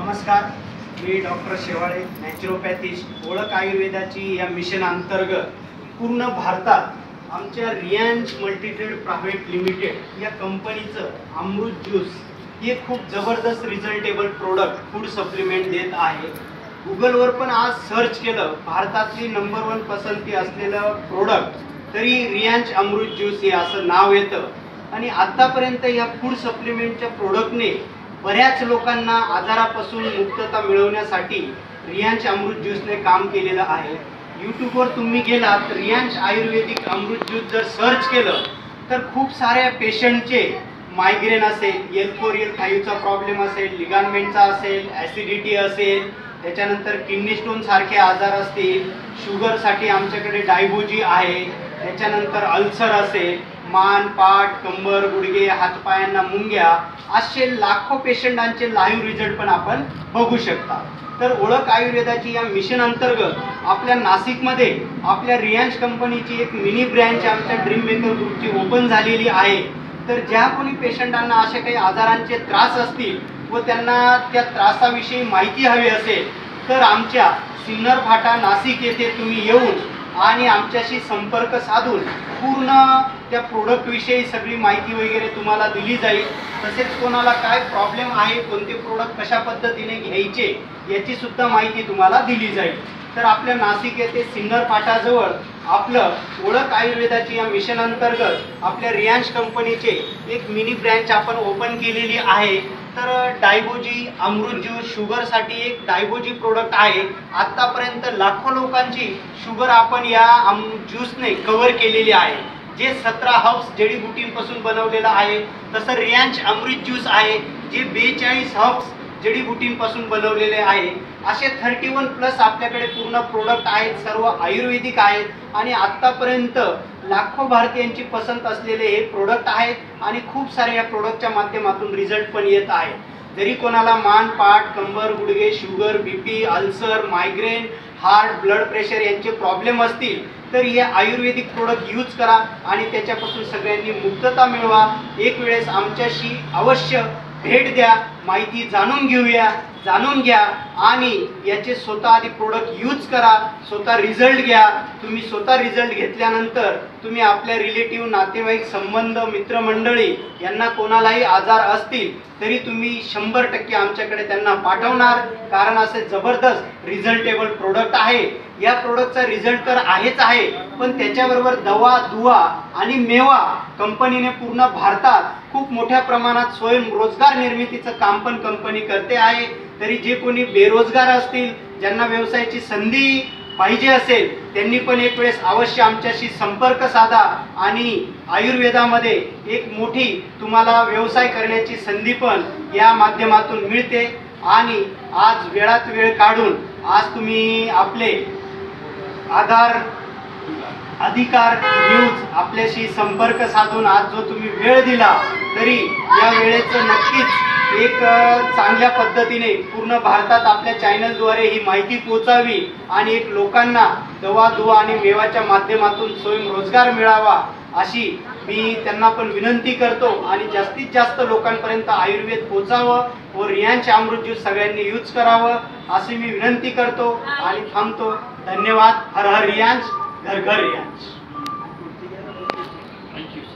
नमस्कार, मी डॉक्टर शेवाळे, नॅचरोपॅथिस्ट. ओळख आयुर्वेदाची या मिशन अंतर्गत पूर्ण भारतात आमच्या रियांश मल्टीट्रेड प्रायव्हेट लिमिटेड या कंपनीचं अमृत ज्यूस हे खूप जबरदस्त रिझल्टेबल प्रोडक्ट फूड सप्लिमेंट देत आहे. गुगलवर पण आज सर्च केलं, भारतातली नंबर 1 पसंती असलेलं प्रोडक्ट तरी रियांश अमृत ज्यूस हे असं नाव येतं. आणि आतापर्यंत या फूड सप्लिमेंटच्या प्रोडक्टने बऱ्याच लोकांना आजारापासून मुक्तता मिळवण्यासाठी रियांश अमृत ज्यूसने काम केलेलं आहे. यूट्यूबवर तुम्ही गेलात, रियांश आयुर्वेदिक अमृत ज्यूस जर सर्च केलं तर खूप साऱ्या पेशंटचे मायग्रेन असेल, L4 L5चा प्रॉब्लेम असेल, लिगामेंटचा असेल, ॲसिडिटी असेल, त्याच्यानंतर किडनी स्टोन सारखे आजार असतील, शुगरसाठी आमच्याकडे डायबोजी आहे, त्याच्यानंतर अल्सर असेल, मान, पाठ, कंबर, गुडघे, हातपायांना मुंग्या, असे लाखो पेशंटांचे लाईव्ह रिझल्ट पण आपण बघू शकता. तर ओळख आयुर्वेदाची या मिशन अंतर्गत आपल्या नाशिकमध्ये आपल्या रियांश कंपनीची एक मिनी ब्रँच आमच्या ड्रीम मेकर ग्रुपची ओपन झालेली आहे. तर ज्या कोणी पेशंटांना असे काही आजारांचे त्रास असतील व त्यांना त्या त्रासाविषयी माहिती हवी असेल तर आमच्या सिन्नर फाटा नाशिक येथे तुम्ही येऊन आणि आमच्याशी संपर्क साधून पूर्ण त्या प्रोडक्टविषयी सगळी माहिती वगैरे तुम्हाला दिली जाईल. तसेच कोणाला काय प्रॉब्लेम आहे, कोणते प्रोडक्ट कशा पद्धतीने घ्यायचे याची सुद्धा माहिती तुम्हाला दिली जाईल. तर आपल्या नाशिक येथे सिन्नर फाटाजवळ आपलं ओळख आयुर्वेदाची या मिशन अंतर्गत आपल्या रियांश कंपनीचे एक मिनी ब्रँच आपण ओपन केलेली आहे. तर डायबोजी अमृत ज्यूस शुगरसाठी एक डायबोजी प्रोडक्ट आहे. आत्तापर्यंत लाखो लोकांची शुगर आपण या ज्यूसने कव्हर केलेली आहे, जे 17 हर्ब्स जडीबुटींपासून बनवलेलं आहे. तसं रियांश अमृत ज्यूस आहे जे 42 हर्ब्स जडीबुटींपासून बनवलेले आहे. असे 31+ आपल्याकडे पूर्ण प्रोडक्ट आहेत, सर्व आयुर्वेदिक आहेत आणि आत्तापर्यंत लाखो भारतीयांची पसंत असलेले हे प्रोडक्ट आहेत आणि खूप सारे या प्रोडक्टच्या माध्यमातून रिझल्ट पण येत आहे. जरी कोणाला मान, पाठ, कंबर, गुडघे, sugar, BP, ulcer, migraine, heart, blood pressure यांचे प्रॉब्लेम असतील तर हे आयुर्वेदिक प्रोडक्ट यूज करा आणि त्याच्यापासून सगळ्यांनी मुक्तता मिळवा. एक वेळेस आमच्याशी अवश्य भेट द्या, माहिती जाणून घ्या आणि याचे स्वतः आधी प्रोडक्ट यूज करा, स्वतः रिझल्ट घ्या. तुम्ही स्वतः रिझल्ट घेतल्यानंतर तुम्ही आपल्या रिलेटिव्ह, नातेवाईक, संबंध, मित्रमंडळी यांना कोणालाही आजार असतील तरी तुम्ही 100% आमच्याकडे त्यांना पाठवणार, कारण असे जबरदस्त रिझल्टेबल प्रोडक्ट आहे. या प्रोडक्टचा रिझल्ट तर आहेच आहे, पण त्याच्याबरोबर दवा, दुवा आणि मेवा कंपनीने पूर्ण भारतात खूप मोठ्या प्रमाणात स्वयंरोजगार निर्मितीचं काम पण कंपनी करते आहे. तरी जे कोणी बेरोजगार असतील, ज्यांना व्यवसायाची संधी पाहिजे असेल, त्यांनी पण एक वेळेस अवश्य आमच्याशी संपर्क साधा आणि आयुर्वेदामध्ये एक मोठी तुम्हाला व्यवसाय करण्याची संधी पण या माध्यमातून मिळते. आणि आज वेळात वेळ काढून आज तुम्ही आपले अधिकार न्यूज आपल्याशी संपर्क साधून आज जो तुम्ही वेळ दिला, तरी या वेळेचं नक्कीच एक चांगल्या पद्धतीने पूर्ण भारतात आपल्या चॅनलद्वारे ही माहिती पोहोचावी आणि एक लोकांना दवा, दुवा आणि मेवाच्या माध्यमातून स्वयंरोजगार मिळावा अशी मी त्यांना पण विनंती करतो. आणि जास्तीत जास्त लोकांपर्यंत आयुर्वेद पोहोचावं व रियांश अमृत ज्यूस सगळ्यांनी यूज करावं अशी मी विनंती करतो आणि थांबतो. धन्यवाद. हर हर रियांश, घर घर रियांश.